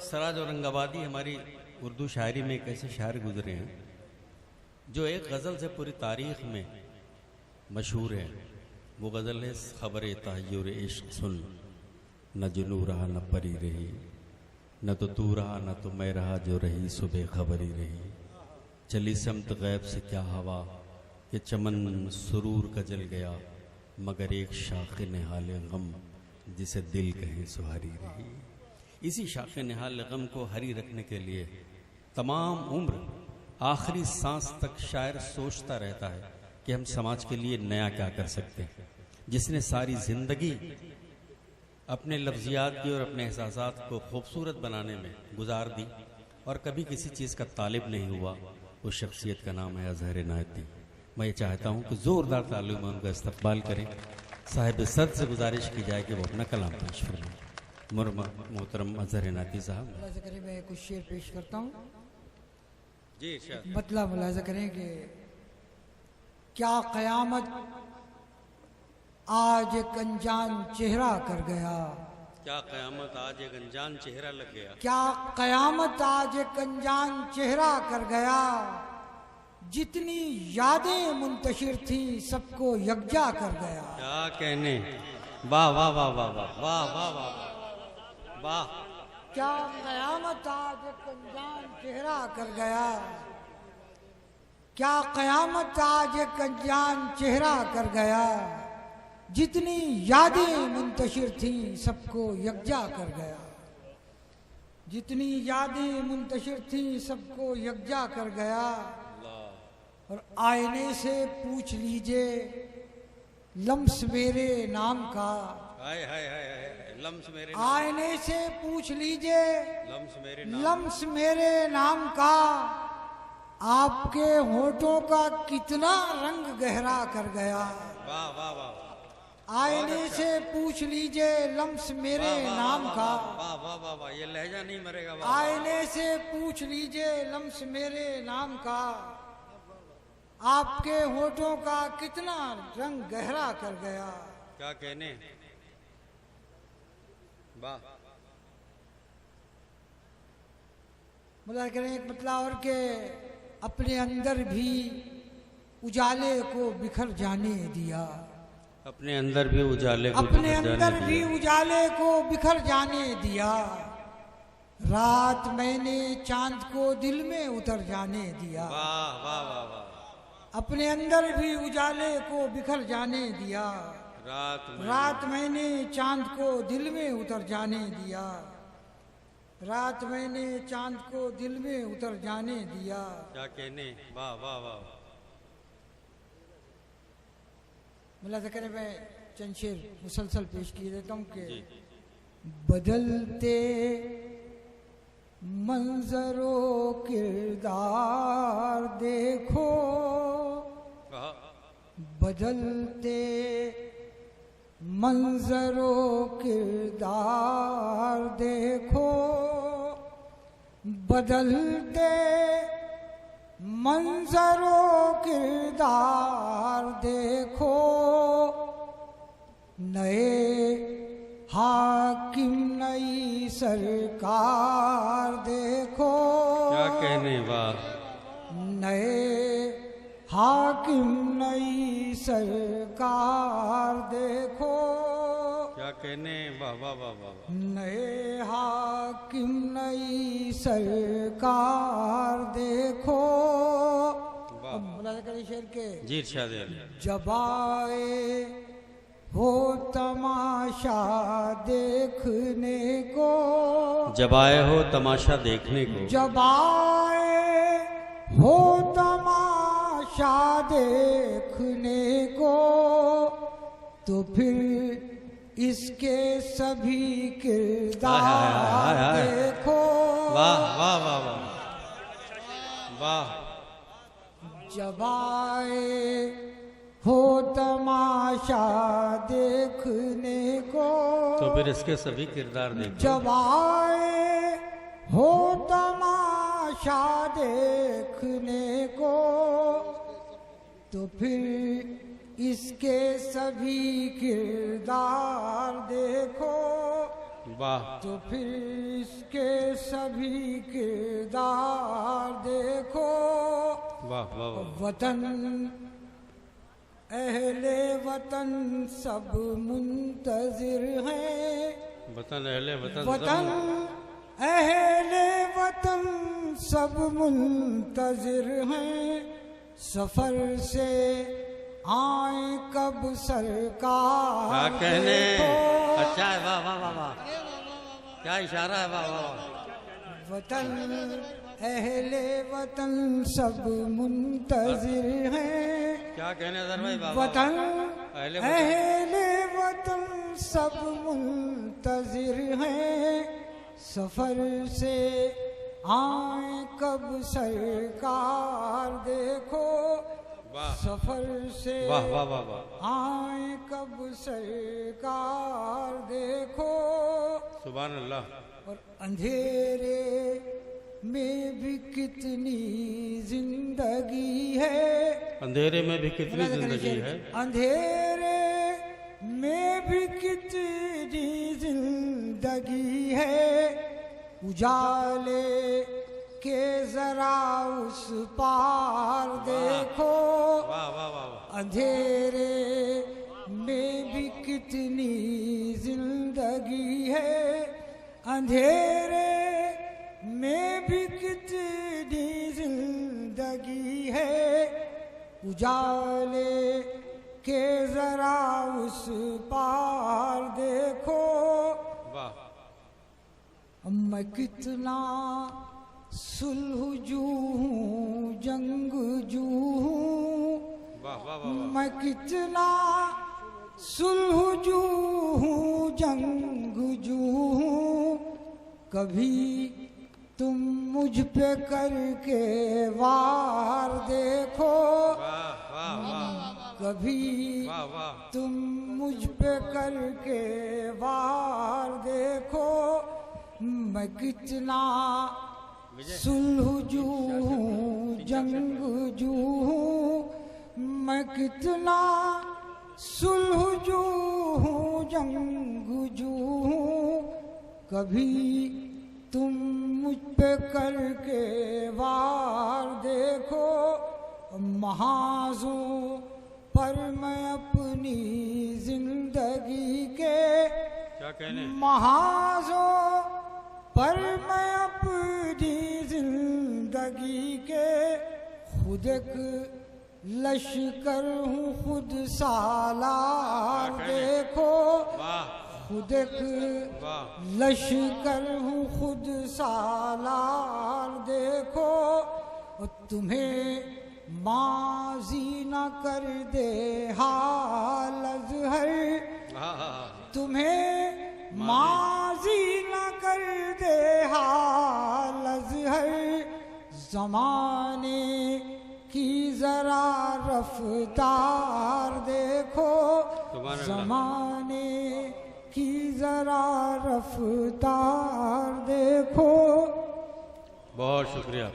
सराज औरंगाबादी हमारी उर्दू शायरी में एक ऐसे शायर गुजरे हैं जो एक गज़ल से पूरी तारीख में मशहूर है। वो गज़ल है खबर तहय्युर इश्क सुन, न जुनू रहा न परी रही, न तो तू रहा न तो मैं रहा, जो रही सुबह खबरी रही। चली समत गैब से क्या हवा कि चमन सुरूर का जल गया, मगर एक शाख निहाल गम जिसे दिल कहे सुहारी रही। इसी शाख निहाल गम को हरी रखने के लिए तमाम उम्र आखिरी सांस तक शायर सोचता रहता है कि हम समाज के लिए नया क्या कर सकते हैं। जिसने सारी जिंदगी अपने लफ्जियात की और अपने एहसासात को खूबसूरत बनाने में गुजार दी और कभी किसी चीज़ का तालिब नहीं हुआ, उस शख्सियत का नाम है अजहर इनायती। मैं ये चाहता हूँ कि ज़ोरदार तालियों में उनका इस्तकबाल करें। साहिब सद से गुजारिश की जाए कि वो अपना कलाम पेश फरमाएं। मोहतरम अजहर इनायती साहब, मैं कुछ शेर पेश करता हूँ जी। मतलब मुलाजा करें कि क्या क़यामत आज एक अनजान चेहरा कर गया, क्या क़यामत आज एक अनजान चेहरा लग गया, क्या क़यामत आज एक अनजान चेहरा कर गया। जितनी यादें मुंतशिर थी सबको यकजा कर गया। क्या कहने, वाह वाह वाह वाह वाह वाह वाह वाह वाह। क्या क़यामत आज एक अनजान चेहरा कर गया, क्या क़यामत आज एक अनजान चेहरा कर गया। जितनी यादें मुंतशिर थी सबको यकजा कर गया, जितनी यादें मुंतशिर थी सबको यकजा कर गया। और आईने से पूछ लीजिए लम्स मेरे नाम का, हाय हाय हाय हाय, लम्स मेरे, आईने से पूछ लीजिए लम्स मेरे नाम का। आपके होठों का कितना रंग गहरा कर गया। वाह वाह वाह। आईने से पूछ लीजिए लम्स मेरे नाम का, वाह वाह वाह वाह, ये लहजा नहीं मरेगा। आईने से पूछ लीजिए लम्स मेरे नाम का। आपके होठों का कितना रंग गहरा कर गया। क्या कहने, वाह। मुला करें एक मतलब और के अपने अंदर भी उजाले को बिखर जाने दिया, अपने अंदर भी उजाले को अपने अंदर भी उजाले को बिखर जाने दिया। रात मैंने चांद को दिल में उतर जाने दिया, वाह वाह वाह वाह। अपने अंदर भी उजाले को बिखर जाने दिया। रात मैंने चांद को दिल में उतर जाने दिया, रात मैंने चांद को दिल में उतर जाने दिया। क्या कहने, वाह वाह वाह। मुलाज़ा करें, मैं चंद शेर मुसलसल पेश किए देता हूँ कि बदलते मंजरो किरदार देखो, बदलते मंजरो किरदार देखो, बदलते मंजरो किरदार देखो। नए हाकिम नई सरकार देखो, क्या कहने, वाह। नए हाकिम नई सरकार देखो, क्या कहने, वाह वाह वाह वाह। नए हाकिम नई सरकार देखो। अब मुलाज़ा करें शेर के जी इरशाद। जब आए हो तमाशा देखने को, जब आए हो तमाशा देखने को, जब आए हो तमाशा देखने को, तो फिर इसके सभी किरदार देखो। वाह वाह वाह वाह वाह। जब आए हो तमाशा देखने को, तो फिर इसके सभी किरदार देखो। जब आए हो तमाशा देखने को, तो फिर इसके सभी किरदार देखो। वाह तो फिर इसके सभी किरदार देखो। वाह वाह वाह। वतन अहले वतन सब मुंतजिर हैं। वतन अहले वतन अहले वतन सब मुंतजिर हैं। सफर से आए कब सरकार। क्या कहने। देखो। अच्छा है, वाह वाह वाह वाह, क्या इशारा है, वाह वाह वाह। वतन अहले वतन सब मुंतजिर हैं। क्या कहने अजहर भाई, वाह वाह। वतन अहले अहले वतन सब मुंतजिर हैं। सफर से आए कब सरकार देखो। वाह सफर से वाह वाह वाह वाह। आए कब सरकार देखो। सुभान अल्लाह। और अंधेरे में भी कितनी जिंदगी है। अंधेरे में भी कितनी जिंदगी है। अंधेरे में भी कितनी जिंदगी है। उजाले के जरा उस पार देखो। वाह वाह वाह वाह। अंधेरे में भी कितनी जिंदगी है। अंधेरे में भी कितनी जिंदगी है। उजाले के जरा उस पार देखो। वाह। मैं कितना सुलह जू हूँ जंग जू हूँ। वाह वाह वाह। मैं कितना सुलह जू हूँ जंग जू हूँ। कभी तुम मुझ पे करके वार देखो। वाह वाह वाह। कभी वाह वाह। तुम मुझ पे करके वार देखो। मैं कितना सुलह जू हूँ जंग जू हूँ। मैं कितना सुलह जू हूँ जंग जू हूँ। कभी तुम मुझ पे करके वार देखो। महाजों पर मैं अपनी जिंदगी के। क्या कहने। महाजों पर मैं अपनी जिंदगी के। खुद एक लश्कर हूँ खुद सालार देखो। वाह। खुद एक वाह। लश्कर हूँ खुद सालार देखो। और तुम्हें माजी न कर दे हाल अजहर। तुम्हें माजी न कर दे हाल अजहर। जमाने की जरा रफ्तार देखो। जमाने की जरा रफ्तार देखो। बहुत शुक्रिया।